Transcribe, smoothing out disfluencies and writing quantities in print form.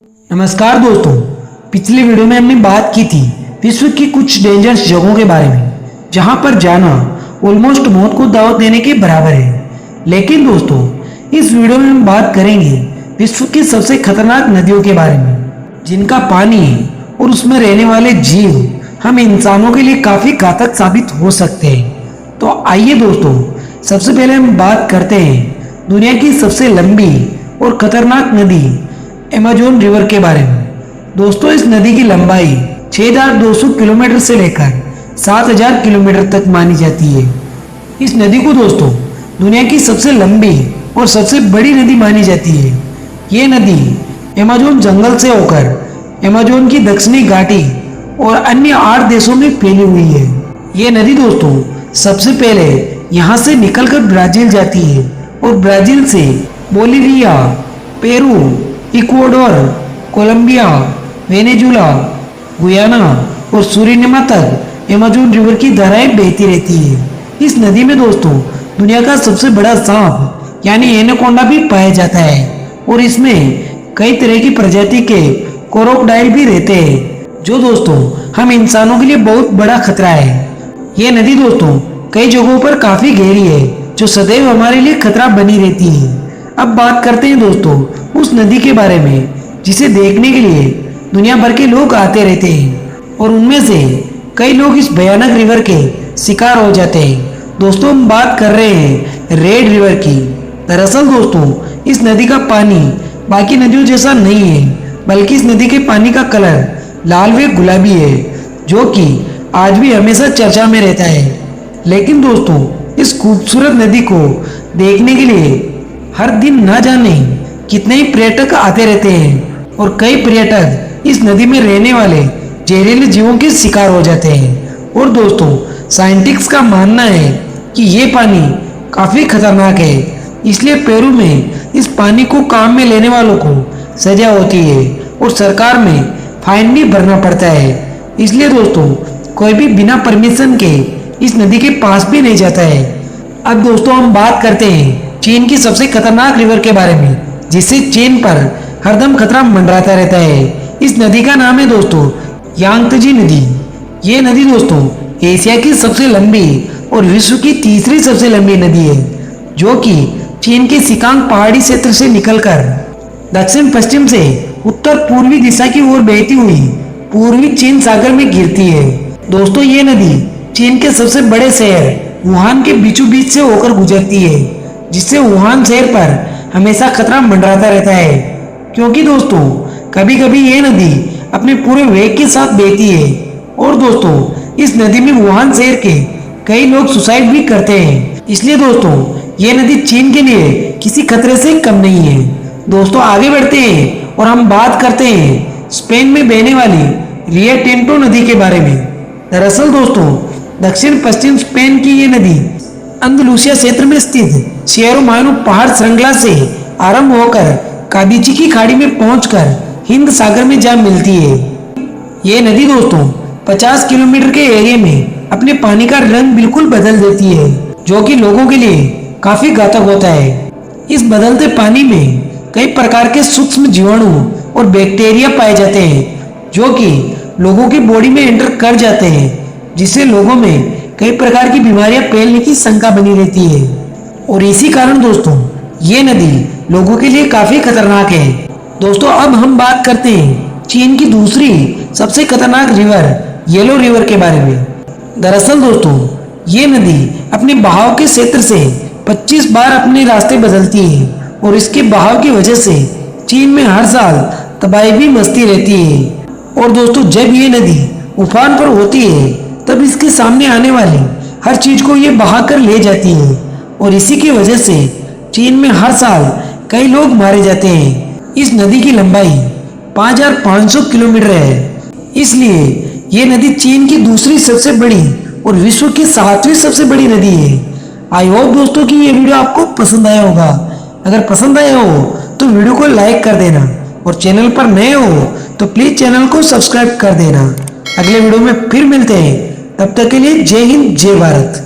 नमस्कार दोस्तों, पिछली वीडियो में हमने बात की थी विश्व की कुछ डेंजरस जगहों के बारे में जहां पर जाना ऑलमोस्ट मौत को दावत देने के बराबर है। लेकिन दोस्तों, इस वीडियो में हम बात करेंगे विश्व की सबसे खतरनाक नदियों के बारे में जिनका पानी और उसमें रहने वाले जीव हम इंसानों के लिए काफी घातक साबित हो सकते हैं। तो आइए दोस्तों, सबसे पहले हम बात करते हैं दुनिया की सबसे लंबी और खतरनाक नदी अमेज़न रिवर के बारे में। दोस्तों, इस नदी की लंबाई 6200 किलोमीटर से लेकर 7000 किलोमीटर तक मानी जाती है। इस नदी को दोस्तों दुनिया की सबसे लंबी और सबसे बड़ी नदी मानी जाती है। ये नदी अमेज़न जंगल से होकर अमेज़न की दक्षिणी घाटी और अन्य 8 देशों में फैली हुई है। ये नदी दोस्तों सबसे पहले यहाँ से निकलकर ब्राजील जाती है और ब्राजील से Bolivia, Peru, Ecuador, Colombia, Venezuela, Guyana और सुरीनाम तक अमेज़न रिवर की धाराएं बहती रहती है। इस नदी में दोस्तों दुनिया का सबसे बड़ा सांप यानी एनाकोंडा भी पाया जाता है और इसमें कई तरह की प्रजाति के क्रोकोडाइल भी रहते हैं जो दोस्तों हम इंसानों के लिए बहुत बड़ा खतरा है। ये नदी दोस्तों कई जगहों पर काफी गहरी है जो सदैव हमारे लिए खतरा बनी रहती है। अब बात करते हैं दोस्तों उस नदी के बारे में जिसे देखने के लिए दुनिया भर के लोग आते रहते हैं और उनमें से कई लोग इस भयानक रिवर के शिकार हो जाते हैं। दोस्तों, हम बात कर रहे हैं रेड रिवर की। दरअसल दोस्तों इस नदी का पानी बाकी नदियों जैसा नहीं है, बल्कि इस नदी के पानी का कलर लाल व गुलाबी है जो कि आज भी हमेशा चर्चा में रहता है। लेकिन दोस्तों इस खूबसूरत नदी को देखने के लिए हर दिन न जाने कितने ही पर्यटक आते रहते हैं और कई पर्यटक इस नदी में रहने वाले जहरीले जीवों के शिकार हो जाते हैं। और दोस्तों साइंटिस्ट का मानना है कि ये पानी काफी खतरनाक है, इसलिए पेरू में इस पानी को काम में लेने वालों को सजा होती है और सरकार में फाइन भी भरना पड़ता है। इसलिए दोस्तों कोई भी बिना परमिशन के इस नदी के पास भी नहीं जाता है। अब दोस्तों हम बात करते हैं चीन की सबसे खतरनाक रिवर के बारे में जिससे चीन पर हरदम खतरा मंडराता रहता है। इस नदी का नाम है दोस्तों यांगत्जे नदी। ये नदी दोस्तों एशिया की सबसे लंबी और विश्व की तीसरी सबसे लंबी नदी है जो कि चीन के सिकांग पहाड़ी क्षेत्र से निकलकर दक्षिण पश्चिम से उत्तर पूर्वी दिशा की ओर बहती हुई पूर्वी चीन सागर में गिरती है। दोस्तों ये नदी चीन के सबसे बड़े शहर वुहान के बीचों बीच से होकर गुजरती है जिससे वुहान शहर पर हमेशा खतरा मंडराता रहता है क्योंकि दोस्तों कभी कभी ये नदी अपने पूरे वेग के साथ बहती है और दोस्तों इस नदी में वुहान शहर के कई लोग सुसाइड भी करते हैं। इसलिए दोस्तों ये नदी चीन के लिए किसी खतरे से कम नहीं है। दोस्तों आगे बढ़ते हैं और हम बात करते हैं स्पेन में बहने वाली रियो टिंटो नदी के बारे में। दरअसल दोस्तों दक्षिण पश्चिम स्पेन की ये नदी अंदलूसिया क्षेत्र में स्थित सियरो मायनो पहाड़ श्रृंखला से आरंभ होकर कादिची की खाड़ी में पहुंचकर हिंद सागर में जा मिलती है। ये नदी दोस्तों 50 किलोमीटर के एरिया में अपने पानी का रंग बिल्कुल बदल देती है जो कि लोगों के लिए काफी घातक होता है। इस बदलते पानी में कई प्रकार के सूक्ष्म जीवाणु और बैक्टीरिया पाए जाते हैं जो कि लोगों की बॉडी में एंटर कर जाते हैं जिससे लोगों में कई प्रकार की बीमारियां फैलने की शंका बनी रहती है। और इसी कारण दोस्तों ये नदी लोगों के लिए काफी खतरनाक है। दोस्तों अब हम बात करते हैं चीन की दूसरी सबसे खतरनाक रिवर येलो रिवर के बारे में। दरअसल दोस्तों ये नदी अपने बहाव के क्षेत्र से 25 बार अपने रास्ते बदलती है और इसके बहाव की वजह से चीन में हर साल तबाही भी मचती रहती है। और दोस्तों जब ये नदी उफान पर होती है तब इसके सामने आने वाली हर चीज को ये बहा कर ले जाती है और इसी की वजह से चीन में हर साल कई लोग मारे जाते हैं। इस नदी की लंबाई 5500 किलोमीटर है, इसलिए ये नदी चीन की दूसरी सबसे बड़ी और विश्व की 7वीं सबसे बड़ी नदी है। आई होप दोस्तों कि ये वीडियो आपको पसंद आया होगा। अगर पसंद आया हो तो वीडियो को लाइक कर देना और चैनल पर नए हो तो प्लीज चैनल को सब्सक्राइब कर देना। अगले वीडियो में फिर मिलते हैं, तब तक के लिए जय हिंद जय भारत।